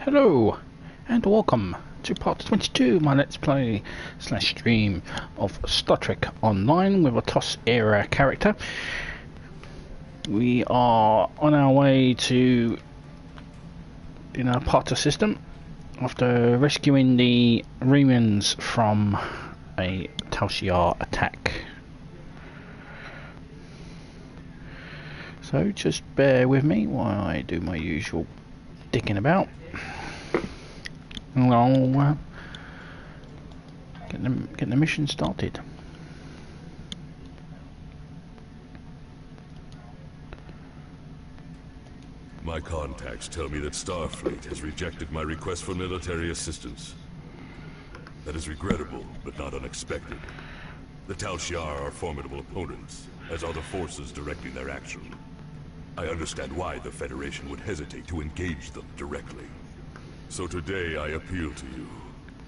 Hello and welcome to part 22 of my Let's Play / stream of Star Trek Online with a TOS era character. We are on our way to part of the system after rescuing the Remans from a Tal Shair attack. So just bear with me while I do my usual digging about. And I'll get the mission started. My contacts tell me that Starfleet has rejected my request for military assistance. That is regrettable, but not unexpected. The Tal Shair are formidable opponents, as are the forces directing their action. I understand why the Federation would hesitate to engage them directly. So today I appeal to you,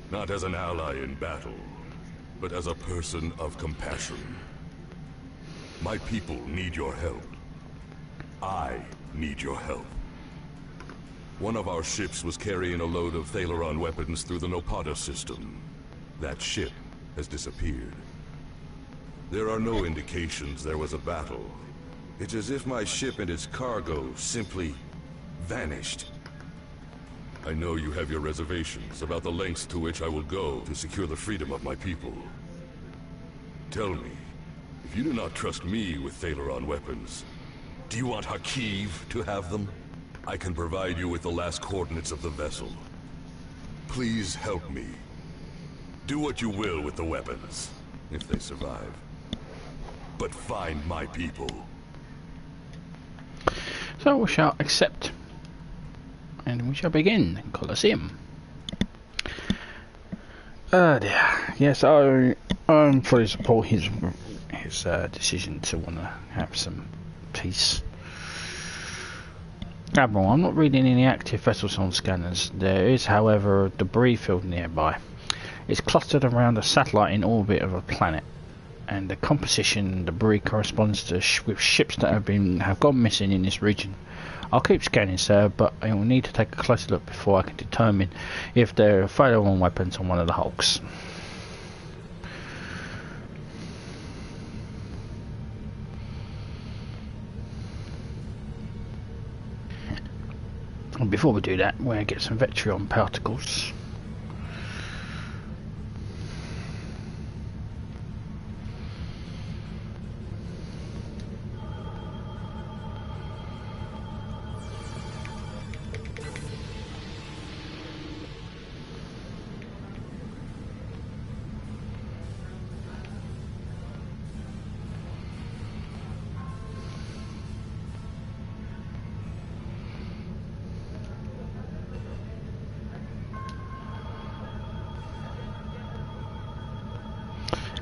not as an ally in battle, but as a person of compassion. My people need your help. I need your help. One of our ships was carrying a load of Thalaron weapons through the Nopata system. That ship has disappeared. There are no indications there was a battle. It's as if my ship and its cargo simply vanished. I know you have your reservations about the lengths to which I will go to secure the freedom of my people. Tell me, if you do not trust me with Thalaron weapons, do you want Hakiv to have them? I can provide you with the last coordinates of the vessel. Please help me. Do what you will with the weapons, if they survive. But find my people. So we shall accept. And we shall begin Coliseum. Yes, I fully support his decision to want to have some peace. Admiral, I'm not reading any active vessels on scanners. There is, however, a debris field nearby. It's clustered around a satellite in orbit of a planet, and the composition debris corresponds to with ships that have gone missing in this region. I'll keep scanning, sir, but I will need to take a closer look before I can determine if there are Thalaron weapons on one of the hulks. And before we do that, we're going to get some Vetrion particles.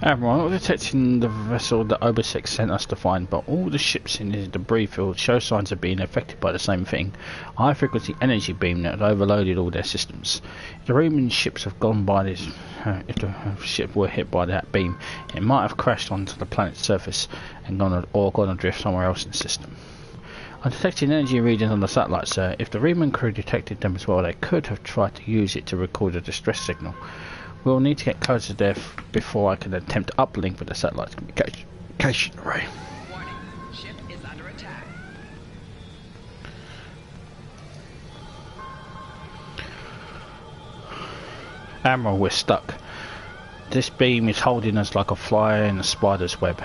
Admiral, I'm not detecting the vessel that Obasek sent us to find, but all the ships in the debris field show signs of being affected by the same thing. A high frequency energy beam that had overloaded all their systems. If the Roman ships have gone by this, if the ship were hit by that beam, it might have crashed onto the planet's surface and gone adrift somewhere else in the system. I'm detecting energy readings on the satellite, sir. If the Roman crew detected them as well, they could have tried to use it to record a distress signal. We'll need to get closer to there before I can attempt to uplink with the satellite's communication array. Warning, ship is under attack. Admiral, we're stuck. This beam is holding us like a fly in a spider's web.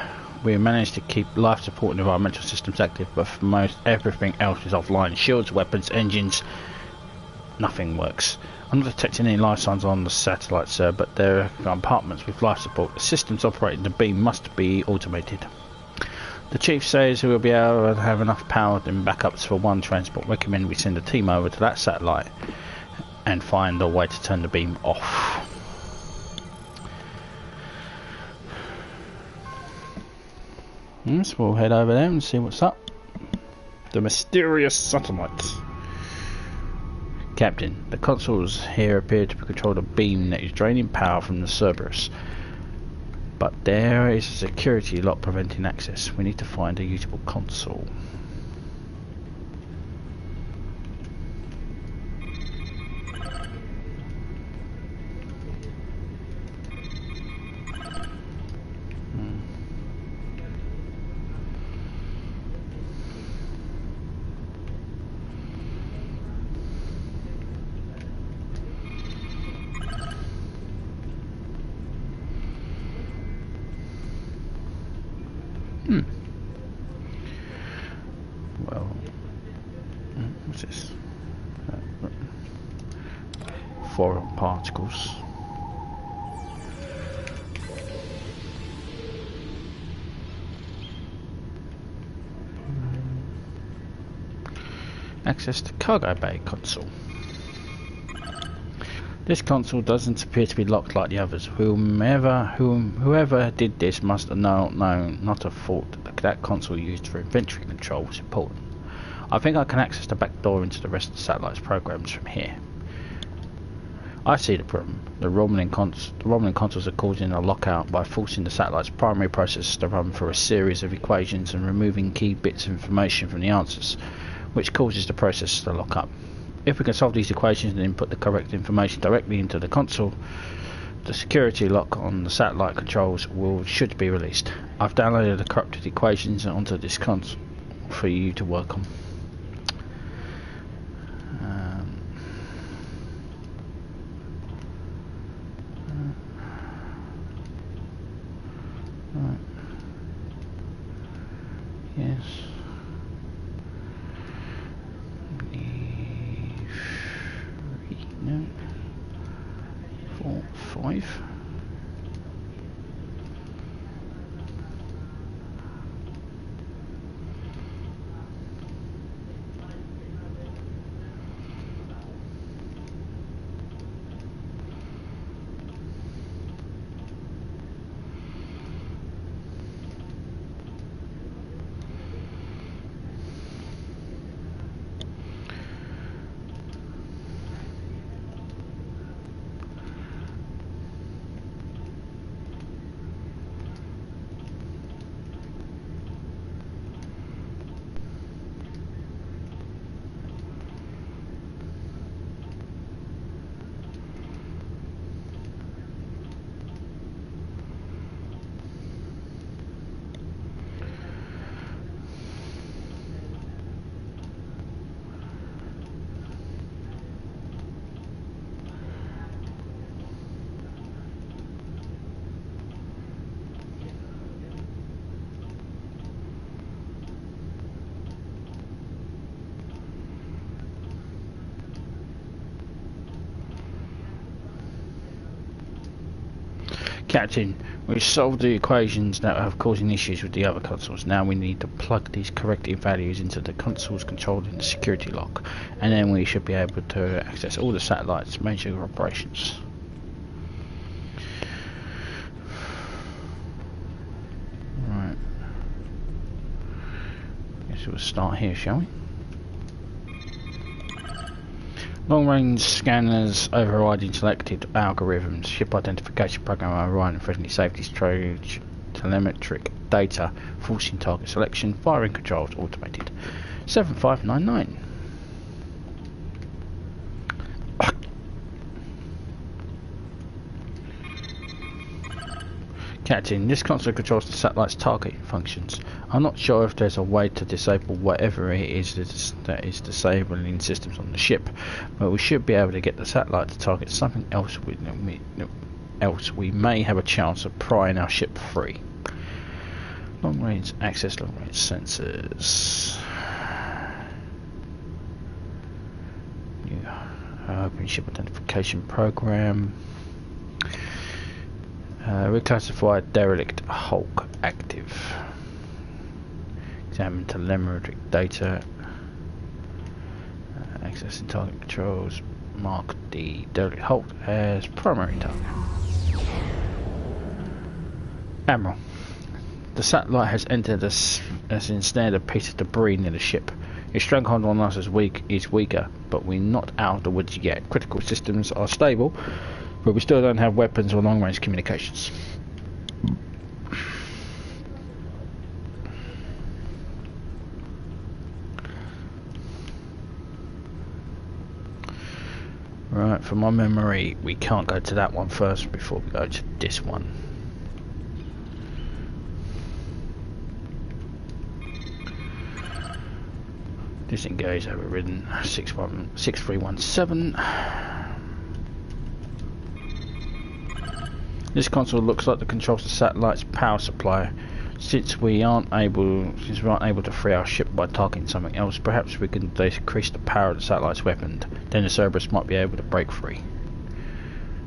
We have managed to keep life support and environmental systems active, but for most everything else is offline. Shields, weapons, engines, nothing works. I'm not detecting any life signs on the satellite, sir, but there are compartments with life support. The systems operating the beam must be automated. The chief says we will be able to have enough power and backups for one transport. Recommend we send a team over to that satellite and find a way to turn the beam off. So we'll head over there and see what's up. The mysterious satellite. Captain, the consoles here appear to control a beam that is draining power from the Cerberus. But there is a security lock preventing access. We need to find a usable console. foreign particles. Access to cargo bay console. This console doesn't appear to be locked like the others. Whoever did this must have known not have thought that console used for inventory control was important. I think I can access the back door into the rest of the satellite's programs from here. I see the problem. The Romulan consoles are causing a lockout by forcing the satellite's primary processors to run through a series of equations and removing key bits of information from the answers, which causes the processors to lock up. If we can solve these equations and input the correct information directly into the console, the security lock on the satellite controls should be released. I've downloaded the corrupted equations onto this console for you to work on. Right. Yes. No. 4, 5. Captain, we've solved the equations that are causing issues with the other consoles. Now we need to plug these corrective values into the consoles controlling the security lock, and then we should be able to access all the satellites' major operations. Right. Guess we'll start here, shall we? Long-range scanners overriding selected algorithms. Ship identification program overriding friendly safety telemetric data. Forcing target selection. Firing controls automated. 7599. Captain, this console controls the satellite's targeting functions. I'm not sure if there's a way to disable whatever it is that is disabling systems on the ship, but we should be able to get the satellite to target something else. We may have a chance of prying our ship free. Long-range access, long-range sensors. Open ship identification program. Reclassified derelict hulk active. Examine telemetric data. Accessing target controls. Mark the derelict hulk as primary target. Admiral, the satellite has entered as ensnared a piece of debris near the ship. Its stronghold on us is weaker, but we're not out of the woods yet. Critical systems are stable, but we still don't have weapons or long-range communications. Right, from my memory, we can't go to that one first before we go to this one. Disengage overridden 6317. This console looks like the controls the satellite's power supply. Since we aren't able to free our ship by targeting something else, perhaps we can decrease the power of the satellite's weapon. Then the Cerberus might be able to break free.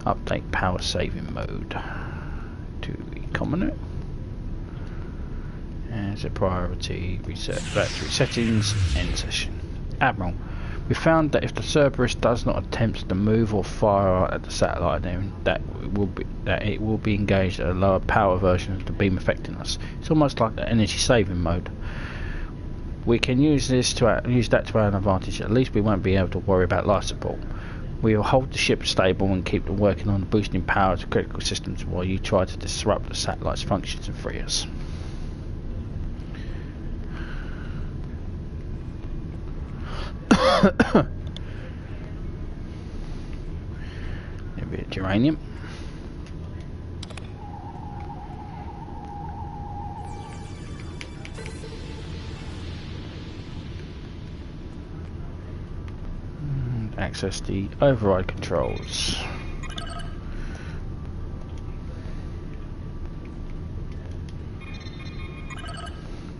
Update power saving mode to economy. As a priority, reset battery settings, end session. Admiral, we found that if the Cerberus does not attempt to move or fire at the satellite, then it will be engaged at a lower power version of the beam affecting us. It's almost like the energy saving mode. We can use that to our advantage. At least we won't be able to worry about life support. We will hold the ship stable and keep working on boosting power to critical systems while you try to disrupt the satellite's functions and free us. A bit of geranium. Access the override controls.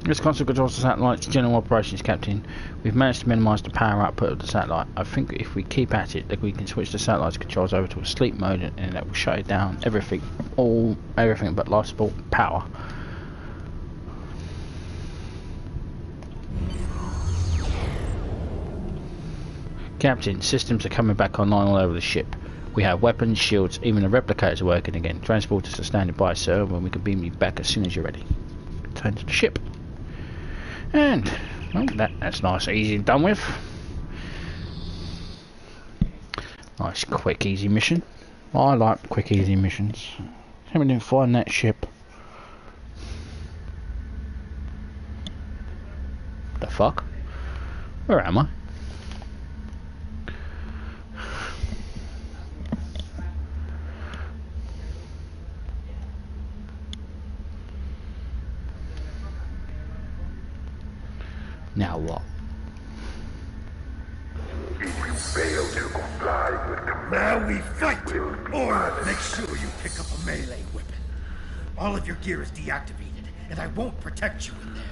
This console controls the satellite's general operations, Captain. We've managed to minimise the power output of the satellite. I think if we keep at it, that we can switch the satellite's controls over to a sleep mode, and that will shut it down. Everything but life support and power. Captain, systems are coming back online all over the ship. We have weapons, shields, even the replicators are working again. Transporters are standing by, sir, when we can beam you back as soon as you're ready. Return to the ship. And well, that's nice, easy and done with. Nice, quick, easy mission. I like quick, easy missions. How we didn't find that ship? The fuck? Where am I? Now what? If you fail to comply with command, Now we fight! Or make sure you pick up a melee weapon. All of your gear is deactivated, and I won't protect you in there.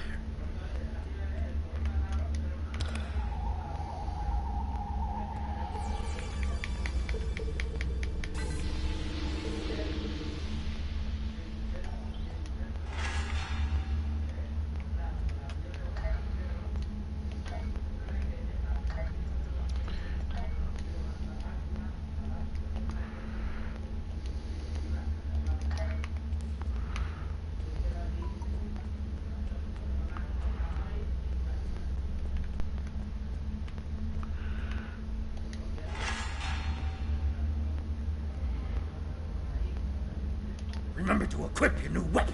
Remember to equip your new weapon.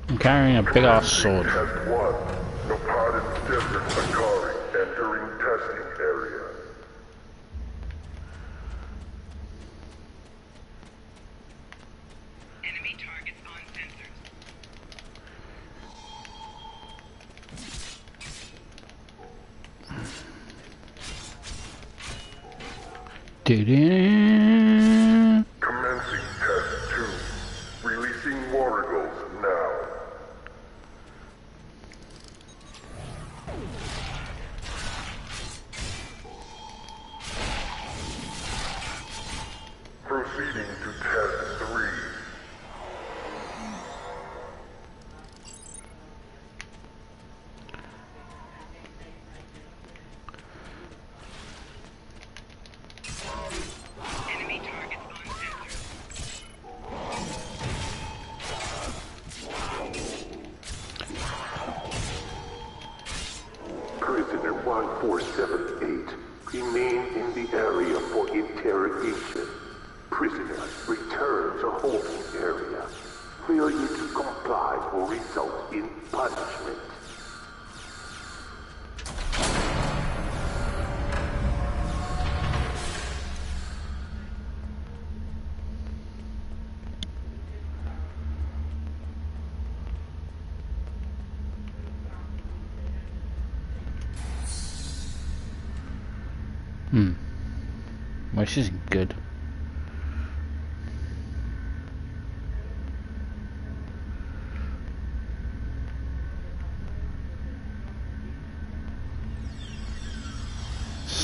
I'm carrying a big ass sword. Test 1. No pilot desert Akari entering testing area. Enemy targets on sensors. Commencing test 2. Releasing warrigals now. Proceeding to test 3. Enemy targets on sensors. Prisoner 1478, remain in the area for interrogation. Prisoner, return to holding area. Failure to comply will result in punishment. Well, this isn't good.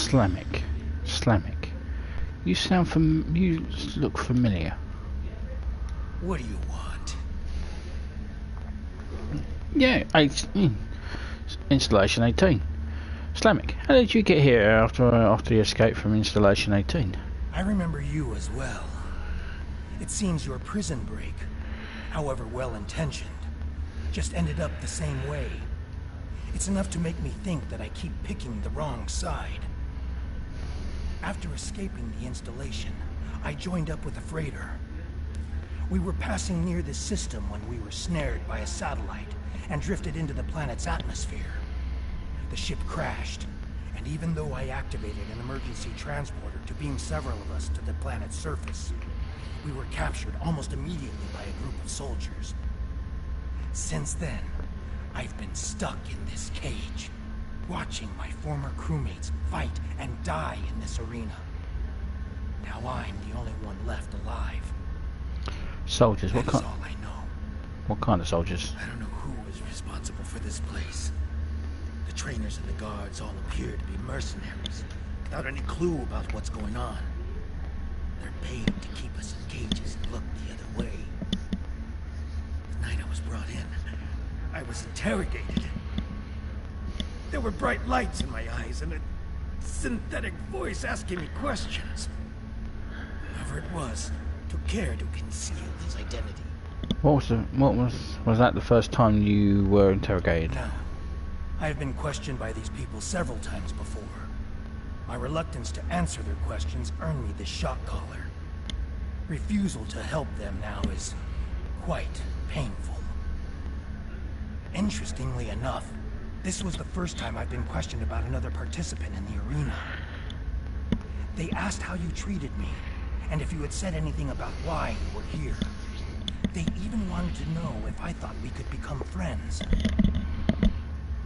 Slamic. Slamic. You you look familiar. What do you want? Yeah, Installation 18. Slamic, how did you get here after you escaped from Installation 18? I remember you as well. It seems your prison break, however well-intentioned, just ended up the same way. It's enough to make me think that I keep picking the wrong side. After escaping the installation, I joined up with a freighter. We were passing near this system when we were snared by a satellite and drifted into the planet's atmosphere. The ship crashed, and even though I activated an emergency transporter to beam several of us to the planet's surface, we were captured almost immediately by a group of soldiers. Since then, I've been stuck in this cage, watching my former crewmates fight and die in this arena. Now I'm the only one left alive. Soldiers, That is all I know. What kind of soldiers? I don't know who is responsible for this place. The trainers and the guards all appear to be mercenaries, without any clue about what's going on. They're paid to keep us in cages and look the other way. The night I was brought in, I was interrogated. There were bright lights in my eyes and a synthetic voice asking me questions. Whoever it was took care to conceal his identity. Was that the first time you were interrogated? No. I have been questioned by these people several times before. My reluctance to answer their questions earned me this shock collar. Refusal to help them now is quite painful. Interestingly enough, this was the first time I've been questioned about another participant in the arena. They asked how you treated me, and if you had said anything about why you were here. They even wanted to know if I thought we could become friends.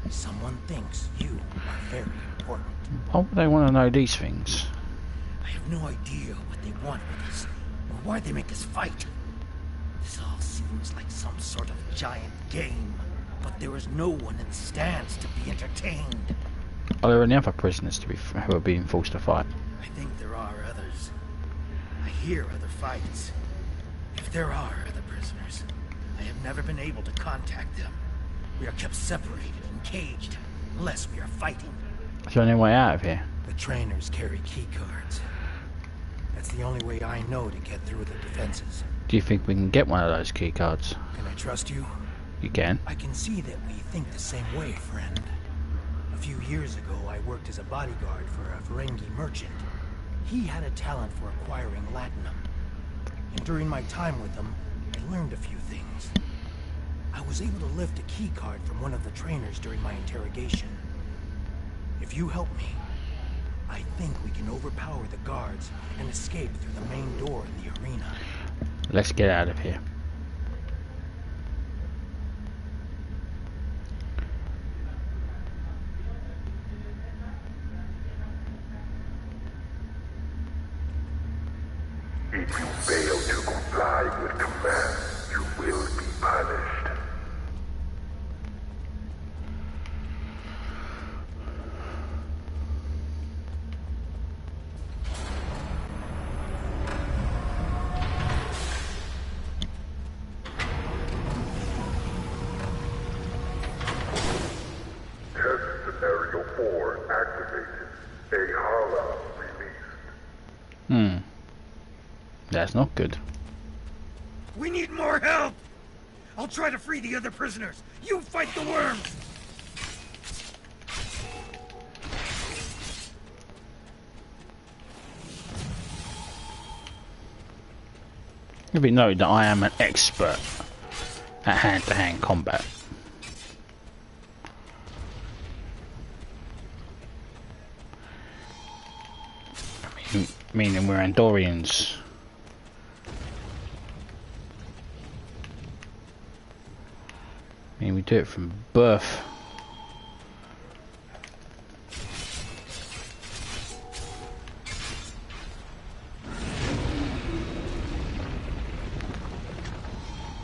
Someone thinks you are very important. Why would they want to know these things? I have no idea what they want with us, or why they make us fight. This all seems like some sort of giant game, but there is no one in the stands to be entertained. Are there any other prisoners who are being forced to fight? I think there are others. I hear other fights. If there are other prisoners, I have never been able to contact them. We are kept separated and caged, unless we are fighting. Is there any way out of here? The trainers carry key cards. That's the only way I know to get through the defenses. Do you think we can get one of those key cards? Can I trust you? You can. I can see that we think the same way, friend. A few years ago, I worked as a bodyguard for a Ferengi merchant. He had a talent for acquiring latinum. And during my time with him, I learned a few things. I was able to lift a key card from one of the trainers during my interrogation. If you help me, I think we can overpower the guards and escape through the main door in the arena. Let's get out of here. If you fail to comply with command, you will be punished. Test scenario 4 activated. A Hala released. That's not good. We need more help! I'll try to free the other prisoners. You fight the worms! It be noted that I am an expert at hand-to-hand combat. Meaning we're Andorians. I mean, we do it from birth.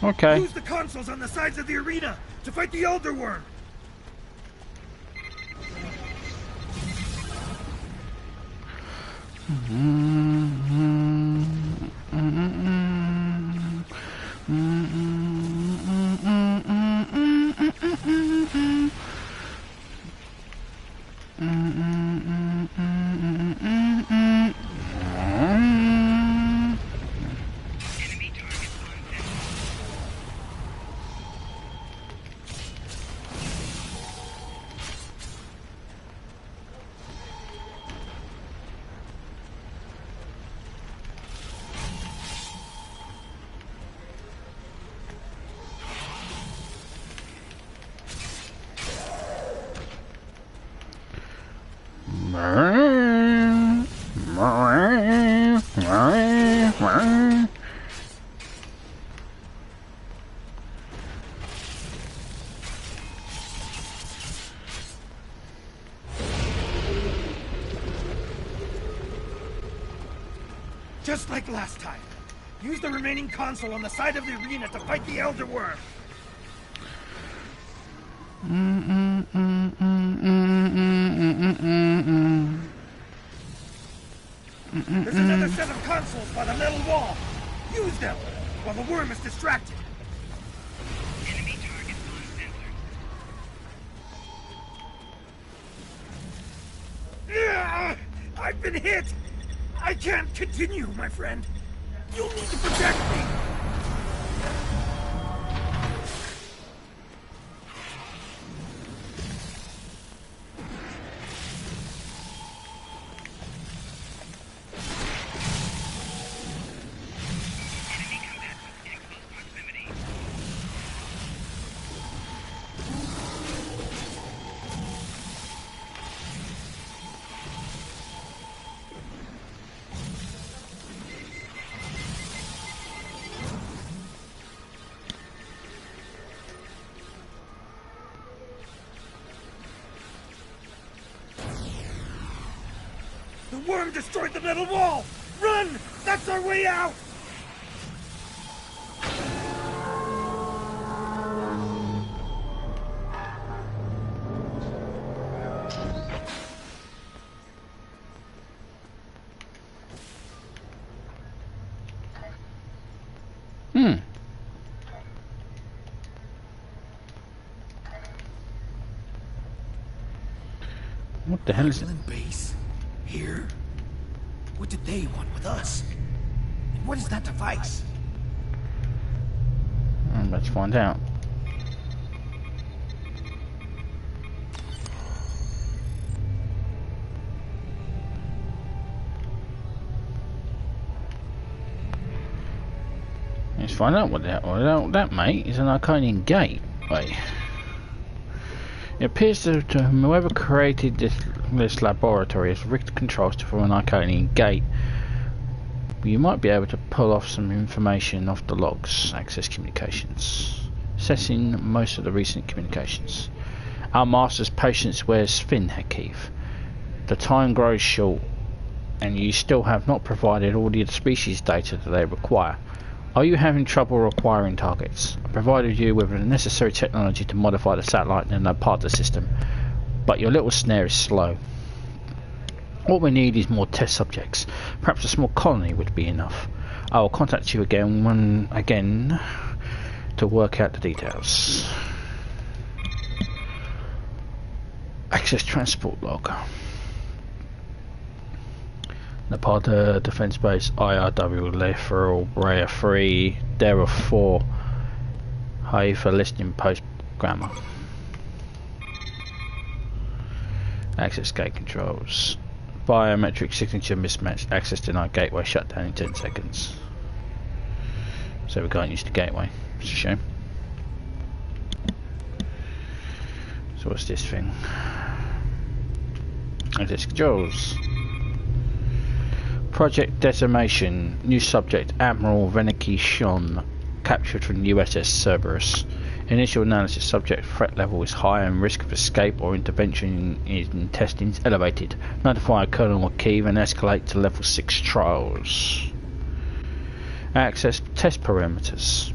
Okay. Use the consoles on the sides of the arena to fight the Elder Worm! Enemy targets on sensors. Just like last time. Use the remaining console on the side of the arena to fight the Elder Worm. There's another set of consoles by the metal wall. Use them while the worm is distracted. Enemy targets on sensors. I've been hit. I can't continue, my friend. You'll need to protect me. Enemy combatants in close proximity. The worm destroyed the metal wall. Run! That's our way out. What the hell is it? Romulan base? Here? What did they want with us? And what is that device? Let's find out. Let's find out what that mate is an Arcanian gate. Wait. It appears that whoever created this laboratory has rigged the controls for an Arcanian gate. You might be able to pull off some information off the logs. Access communications. Assessing most of the recent communications. Our master's patience wears thin, Hakeef. The time grows short, and you still have not provided all the species data that they require. Are you having trouble acquiring targets? I provided you with the necessary technology to modify the satellite and a part of the system, but your little snare is slow. What we need is more test subjects. Perhaps a small colony would be enough. I will contact you again to work out the details. Access transport log. Napata Defence Base IRW Lethal Raya 3 Dera 4 Haifa Listing Post Grammar. Access gate controls. Biometric signature mismatched. Access denied. Gateway shut down in 10 seconds. So we can't use the gateway. It's a shame. So what's this thing? Access controls. Project Decimation. New subject Admiral Veniki Shon, captured from USS Cerberus. Initial analysis: subject threat level is high and risk of escape or intervention in testing is elevated. Notify Colonel Kiev and escalate to level 6 trials. Access test parameters.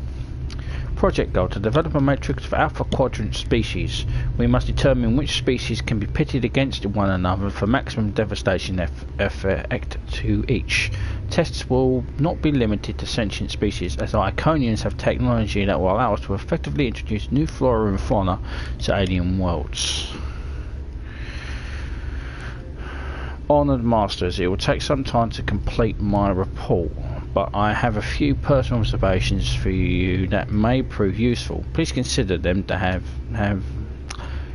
Project goal: to develop a matrix of Alpha Quadrant species. We must determine which species can be pitted against one another for maximum devastation effect to each. Tests will not be limited to sentient species, as our Iconians have technology that will allow us to effectively introduce new flora and fauna to alien worlds. Honoured Masters, it will take some time to complete my report, but I have a few personal observations for you that may prove useful. Please consider them to have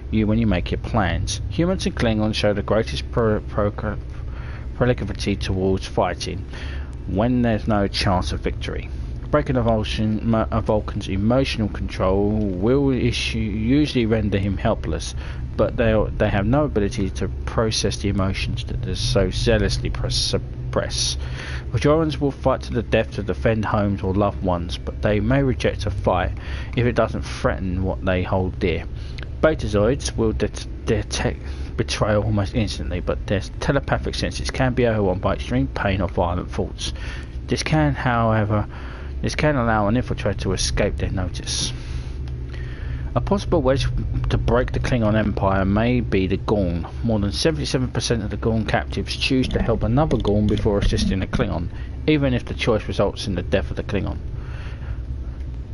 you when you make your plans. Humans and Klingons show the greatest proclivity towards fighting when there's no chance of victory. Breaking a Vulcan's emotional control will usually render him helpless, but they have no ability to process the emotions that they so zealously suppress. Bajorans will fight to the death to defend homes or loved ones, but they may reject a fight if it doesn't threaten what they hold dear. Betazoids will detect betrayal almost instantly, but their telepathic senses can be overwhelmed by extreme pain or violent thoughts. This can allow an infiltrator to escape their notice. A possible wedge to break the Klingon Empire may be the Gorn. More than 77% of the Gorn captives choose to help another Gorn before assisting a Klingon, even if the choice results in the death of the Klingon.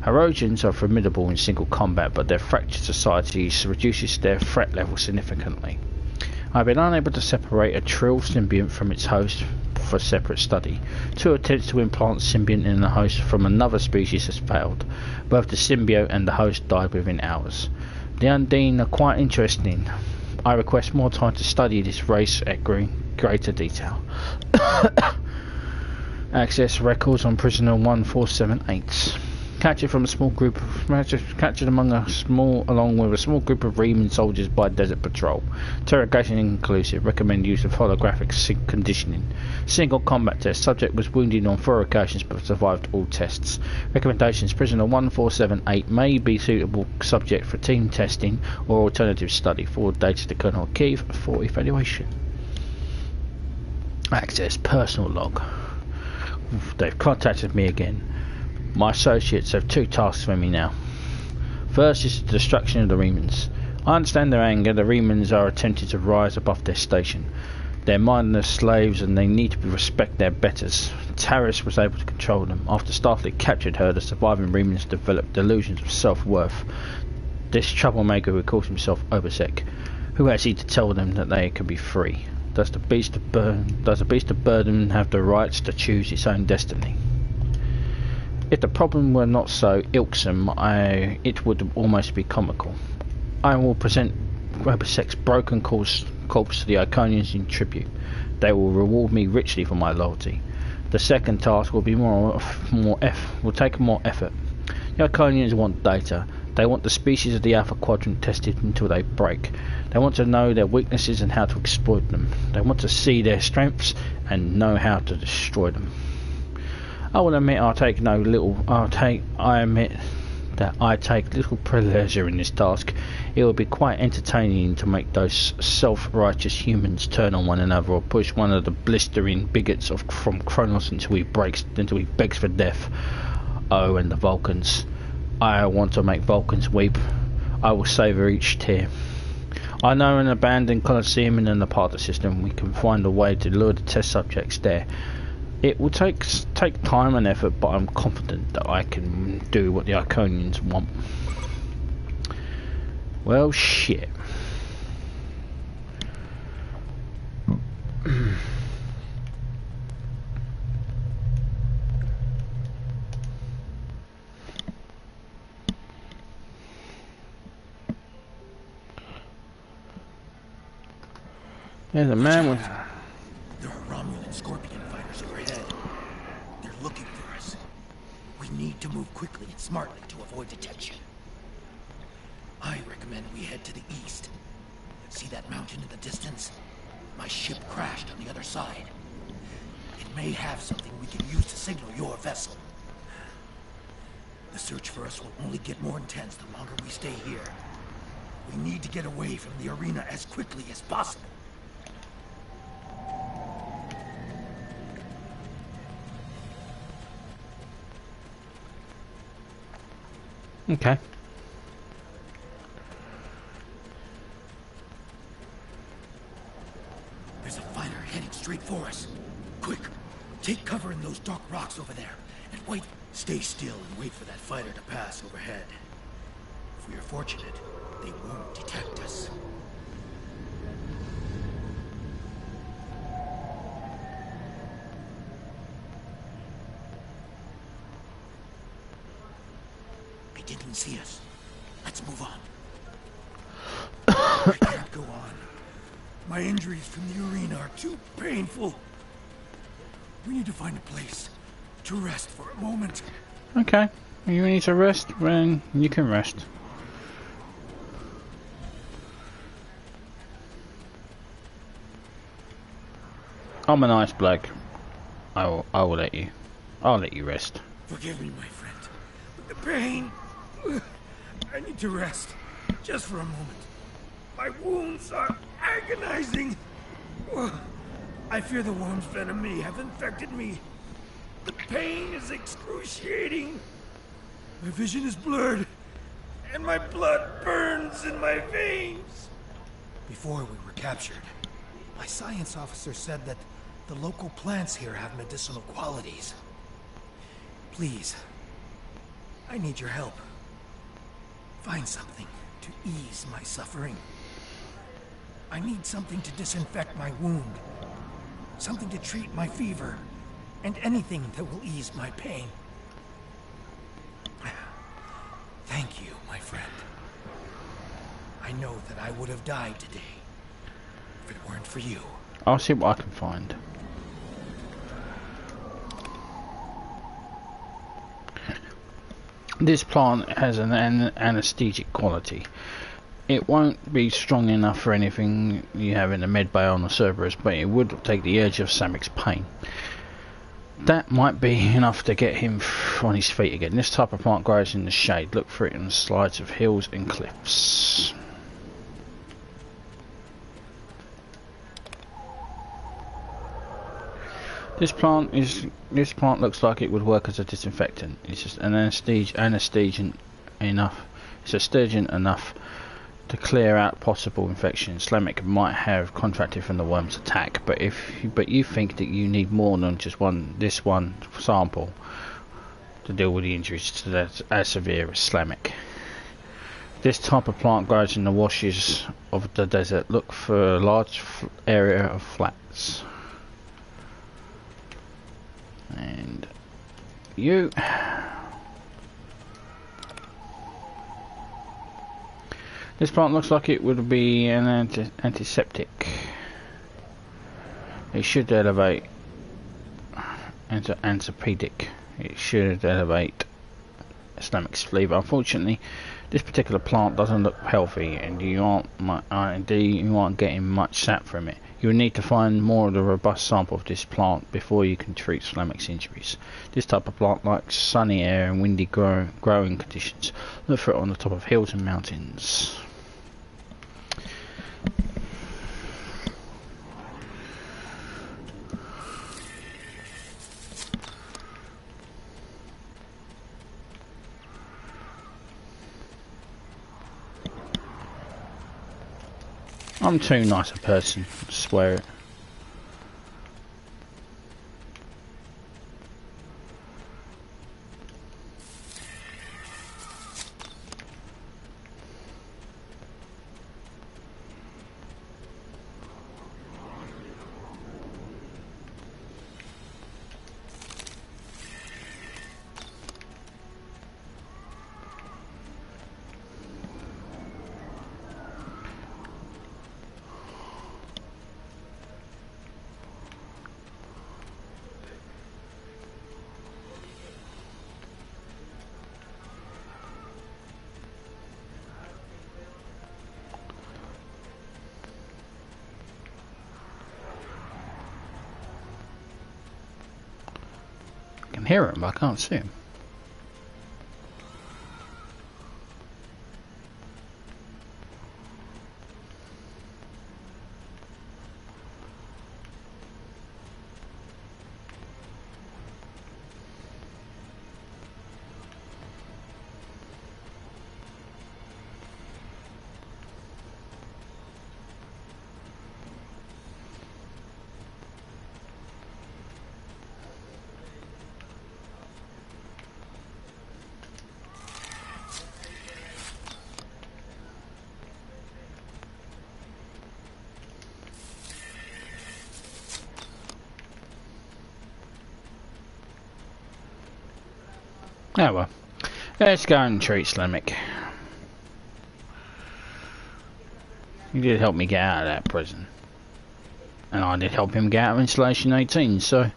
Herodians are formidable in single combat, but their fractured societies reduces their threat level significantly. I have been unable to separate a Trill symbiont from its host for separate study. 2 attempts to implant symbiont in the host from another species has failed. Both the symbiote and the host died within hours. The Undine are quite interesting. I request more time to study this race at greater detail. Access records on prisoner 1478. Captured along with a small group of Reman soldiers by Desert Patrol. Interrogation inconclusive. Recommend use of holographic conditioning. Single combat test. Subject was wounded on 4 occasions but survived all tests. Recommendations: prisoner 1478 may be suitable subject for team testing or alternative study. Forward data to Colonel Keith for evaluation. Access personal log. They've contacted me again. My associates have 2 tasks for me now. First is the destruction of the Remans. I understand their anger. The Remans are attempting to rise above their station. They're mindless slaves and they need to respect their betters. Taris was able to control them. After Starfleet captured her, the surviving Remans developed delusions of self-worth. This troublemaker who calls himself Obasek. Who has he to tell them that they can be free? Does the beast of burden have the rights to choose its own destiny? If the problem were not so irksome, it would almost be comical. I will present Obasek's broken corpse to the Iconians in tribute. They will reward me richly for my loyalty. The second task will be will take more effort. The Iconians want data. They want the species of the Alpha Quadrant tested until they break. They want to know their weaknesses and how to exploit them. They want to see their strengths and know how to destroy them. I will admit I take little pleasure in this task. It will be quite entertaining to make those self-righteous humans turn on one another or push one of the blistering bigots from Kronos until he begs for death. Oh, and the Vulcans. I want to make Vulcans weep. I will savour each tear. I know an abandoned Coliseum in the Parter system. We can find a way to lure the test subjects there. It will take time and effort, but I'm confident that I can do what the Iconians want. Well, shit. There's a man with... There are Romulan Scorpion fighters overhead. They're looking for us. We need to move quickly and smartly to avoid detection. I recommend we head to the east. See that mountain in the distance? My ship crashed on the other side. It may have something we can use to signal your vessel. The search for us will only get more intense the longer we stay here. We need to get away from the arena as quickly as possible. Okay. There's a fighter heading straight for us. Quick, take cover in those dark rocks over there. And wait. Stay still and wait for that fighter to pass overhead. If we are fortunate, they won't detect us. They didn't see us. Let's move on. I can't go on. My injuries from the arena are too painful. We need to find a place to rest for a moment. Okay. You need to rest, then you can rest. I'm a nice bloke. I will let you. I'll let you rest. Forgive me, my friend. But the pain... I need to rest. Just for a moment. My wounds are agonizing. I fear the worm's venom may have infected me. The pain is excruciating. My vision is blurred. And my blood burns in my veins. Before we were captured, my science officer said that the local plants here have medicinal qualities. Please, I need your help. Find something to ease my suffering. I need something to disinfect my wound. Something to treat my fever. And anything that will ease my pain. Thank you, my friend. I know that I would have died today if it weren't for you. I'll see what I can find. This plant has an anesthetic quality. It won't be strong enough for anything you have in the med bay on the Cerberus, but it would take the edge of Samek's pain. That might be enough to get him on his feet again. This type of plant grows in the shade. Look for it in the slides of hills and cliffs. This plant looks like it would work as a disinfectant. It's just an anesthesion enough. It's astringent enough to clear out possible infections. Slamek might have contracted from the worm's attack, but you think that you need more than just this one sample to deal with the injuries to that as severe as Slamek. This type of plant grows in the washes of the desert. Look for a large area of flats. And you... This plant looks like it would be an antiseptic. It should elevate antiseptic. It should elevate Slamek's fever. Unfortunately, this particular plant doesn't look healthy, and you aren't getting much sap from it. You will need to find more of the robust sample of this plant before you can treat Slamek's injuries. This type of plant likes sunny air and windy growing conditions. Look for it on the top of hills and mountains. I'm too nice a person, I swear it. I can hear him, but I can't see him. Oh well. Let's go and treat Slemic. He did help me get out of that prison. And I did help him get out of Installation 18, so...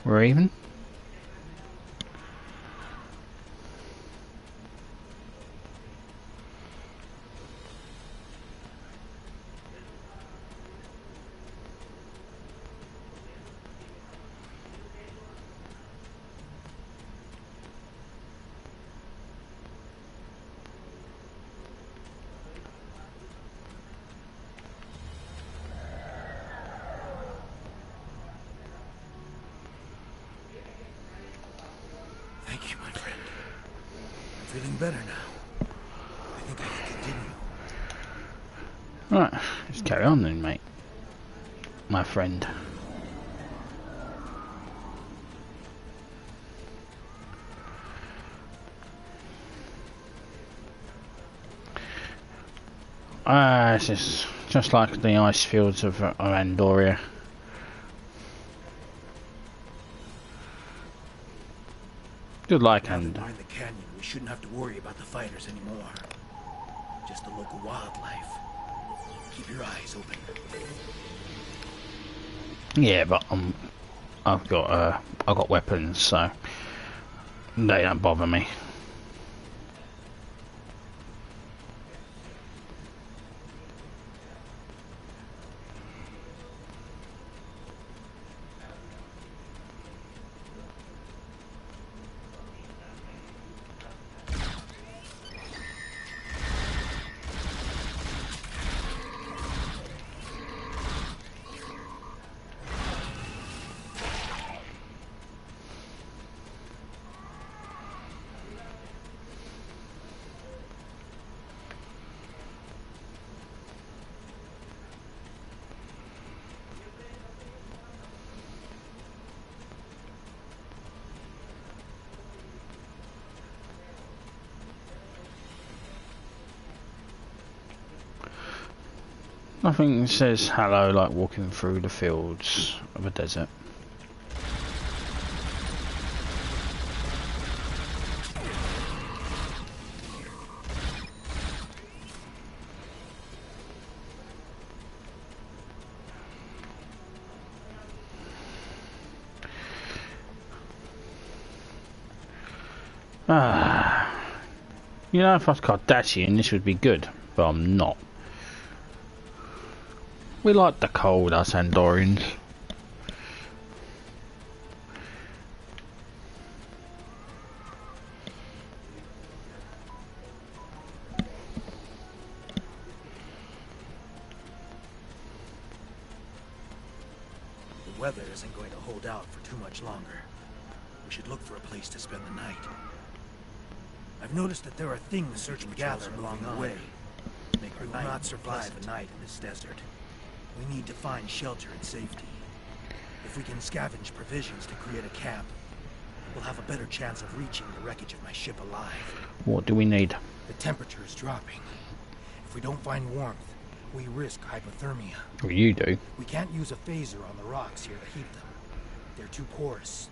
we're even. Thank you, my friend. I'm feeling better now. I think I can continue. Right, let's carry on then, mate. My friend. This is just like the ice fields of Andoria. Good like Now that and we're in the canyon, we shouldn't have to worry about the fighters anymore. Just the local wildlife. Keep your eyes open. yeah, but I've got weapons, so they don't bother me. Nothing says hello like walking through the fields of a desert. You know, if I was Kardashian, this would be good, but I'm not. We like the cold, us Andorians. The weather isn't going to hold out for too much longer. We should look for a place to spend the night. I've noticed that there are things search and gather along the way. We will not survive a night in this desert. We need to find shelter and safety. If we can scavenge provisions to create a camp, we'll have a better chance of reaching the wreckage of my ship alive. What do we need? The temperature is dropping. If we don't find warmth, we risk hypothermia. Well, you do. We can't use a phaser on the rocks here to heat them. They're too porous.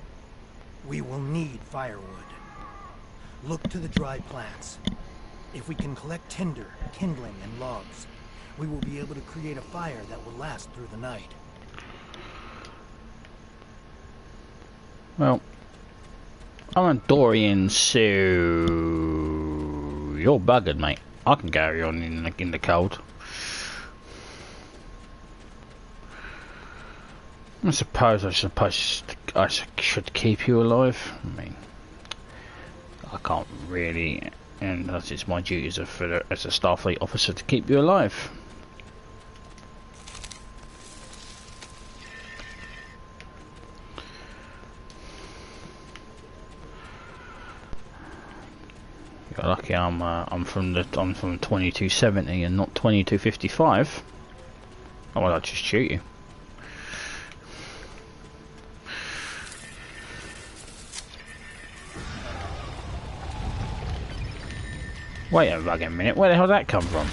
We will need firewood. Look to the dry plants. If we can collect tinder, kindling, and logs, we will be able to create a fire that will last through the night. Well, I'm a Dorian, so you're buggered, mate. I can carry on in the cold. I suppose I should keep you alive. I mean, I can't really, and that's it's my duty as a Starfleet officer to keep you alive. You're lucky I'm from 2270 and not 2255. Oh, well, I'll just shoot you. Wait a fucking minute, where the hell did that come from?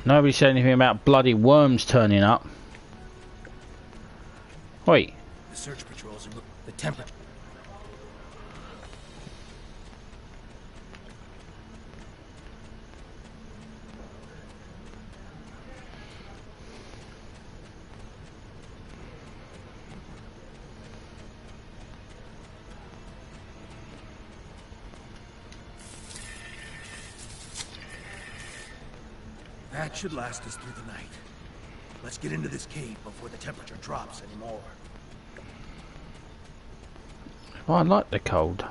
Nobody said anything about bloody worms turning up. Wait. The search patrols are the temperature. That should last us through the night. Let's get into this cave before the temperature drops anymore. Oh, I like the cold.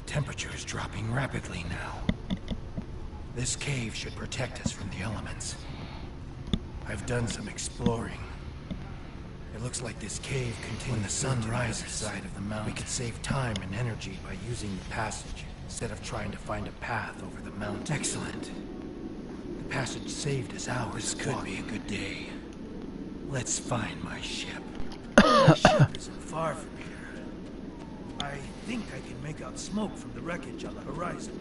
Temperature is dropping rapidly now. This cave should protect us from the elements. I've done some exploring. It looks like this cave contains when the sun rises side of the mountain. We could save time and energy by using the passage instead of trying to find a path over the mountain. Excellent. The passage saved us hours. This could be a good day. Let's find my ship. My ship isn't far from here. I think I can make out smoke from the wreckage on the horizon.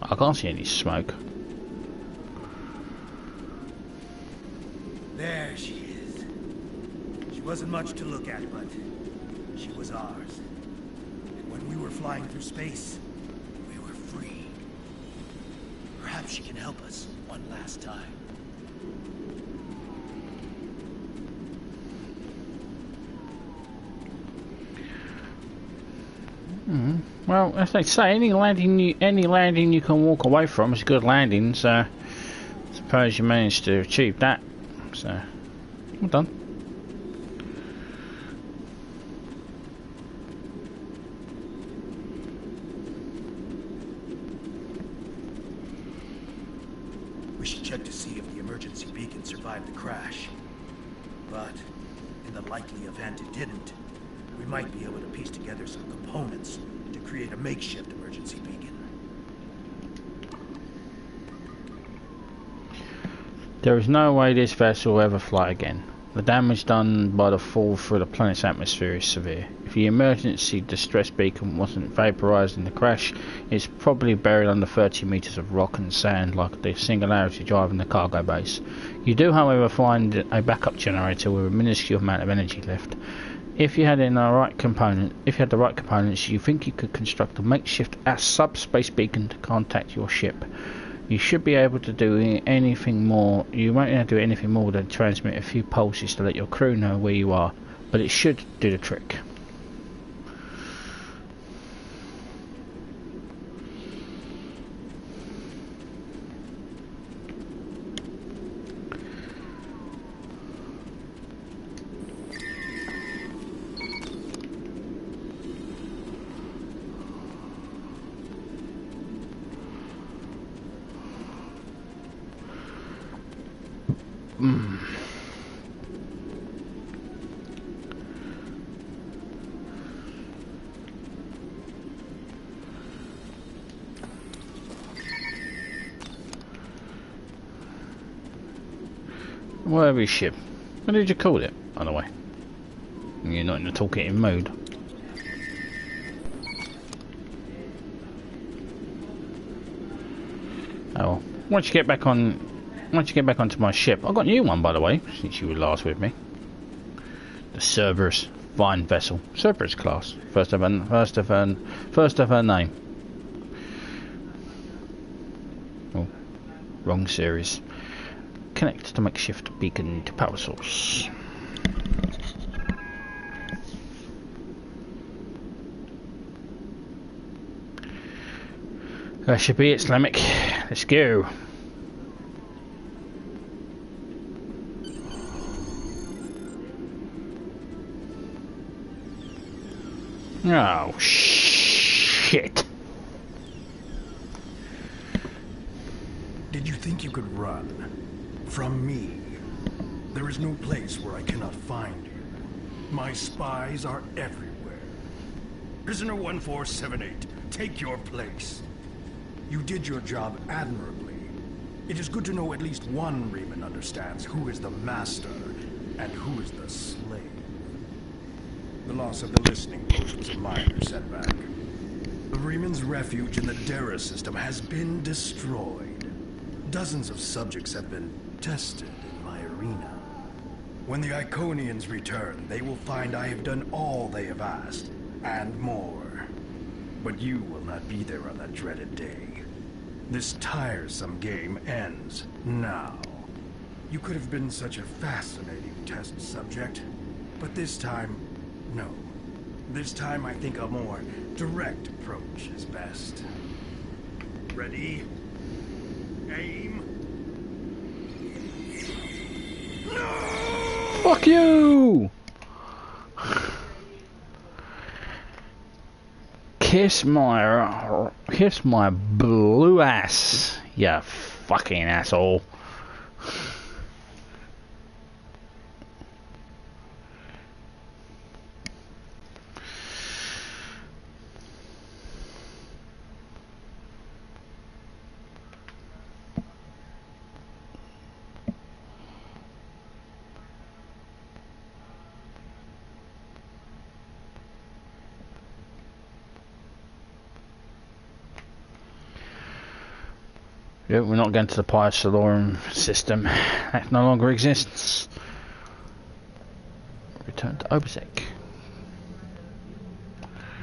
I can't see any smoke. There she is. She wasn't much to look at, but she was ours. And when we were flying through space, we were free. Perhaps she can help us one last time. Well, as they say, any landing you can walk away from is a good landing. So, I suppose you managed to achieve that. So, well done. We should check to see if the emergency beacon survived the crash. But in the likely event it didn't, we might be able to piece together some components to create a makeshift emergency beacon. There is no way this vessel will ever fly again. The damage done by the fall through the planet's atmosphere is severe. If the emergency distress beacon wasn't vaporized in the crash, it's probably buried under 30 meters of rock and sand like the Singularity drive in the cargo base. You do, however, find a backup generator with a minuscule amount of energy left. If you had the right components, you think you could construct a makeshift subspace beacon to contact your ship. You should be able to do anything more. You won't be able to do anything more than transmit a few pulses to let your crew know where you are, but it should do the trick. Whatever your ship. What did you call it, by the way? You're not in the talkative mood. Oh, once you get back onto my ship, I got a new one, by the way, since you were last with me. The Cerberus, fine vessel, Cerberus class, first of her name. Oh, wrong series. Connect the makeshift beacon to power source. That should be it, Slamic. Let's go. Oh, shit. Did you think you could run from me? There is no place where I cannot find you. My spies are everywhere. Prisoner 1478, take your place. You did your job admirably. It is good to know at least one Reman understands who is the master and who is the slave. The loss of the listening post was a minor setback. The Reman's refuge in the Dera system has been destroyed. Dozens of subjects have been tested in my arena. When the Iconians return, they will find I have done all they have asked, and more. But you will not be there on that dreaded day. This tiresome game ends now. You could have been such a fascinating test subject, but this time, no. This time I think a more direct approach is best. Ready? Aim. No! Fuck you! Kiss my blue ass, you fucking asshole. Yeah, we're not going to the Pyosolorum system. That no longer exists. Return to Obsec.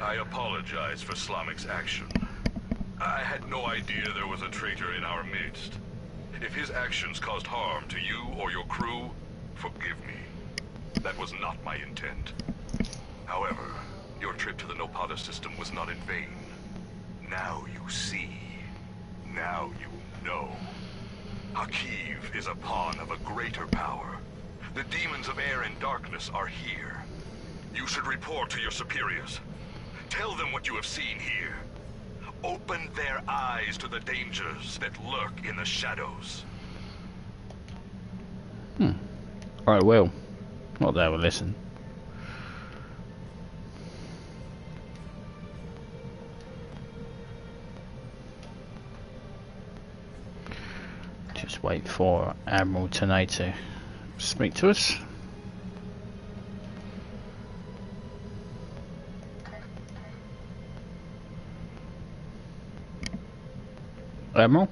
I apologize for Slamic's action. I had no idea there was a traitor in our midst. If his actions caused harm to you or your crew, forgive me. That was not my intent. However, your trip to the Nopata system was not in vain. Now you see. Now you know. Hakiv is a pawn of a greater power. The demons of air and darkness are here. You should report to your superiors. Tell them what you have seen here. Open their eyes to the dangers that lurk in the shadows. Right, well, not they will listen. Just wait for Admiral Tanay to speak to us. Admiral?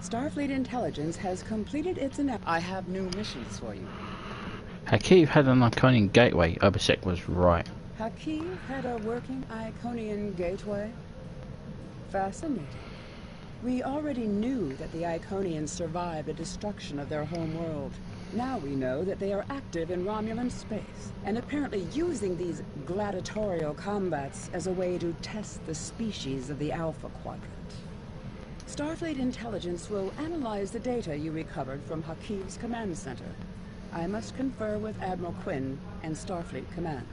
Starfleet Intelligence has completed its analysis. I have new missions for you. Hakiv had an Iconian gateway. Obsec was right. Hakiv had a working Iconian gateway? Fascinating. We already knew that the Iconians survived the destruction of their home world. Now we know that they are active in Romulan space, and apparently using these gladiatorial combats as a way to test the species of the Alpha Quadrant. Starfleet Intelligence will analyze the data you recovered from Hakiv's command center. I must confer with Admiral Quinn and Starfleet Command.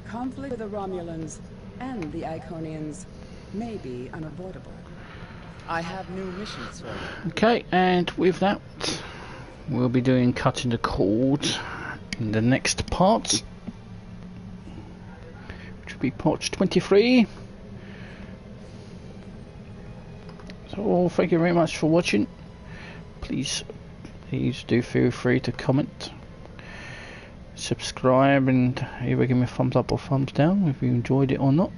Conflict with the Romulans and the Iconians may be unavoidable. I have new missions for you. Okay, and with that, we'll be doing cutting the cord in the next part, which will be part 23. So, thank you very much for watching. Please do feel free to comment, subscribe, and either give me a thumbs up or thumbs down if you enjoyed it or not.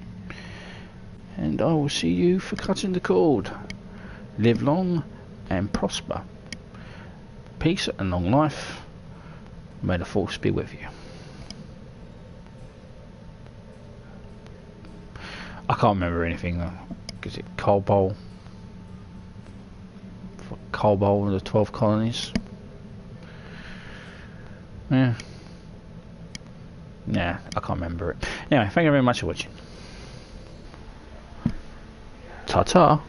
And I will see you for cutting the cord. Live long and prosper. Peace and long life. May the force be with you. I can't remember anything. Is it Cobol? Cobol and the 12 colonies? Yeah. Nah, I can't remember it. Anyway, thank you very much for watching. Ta-ta.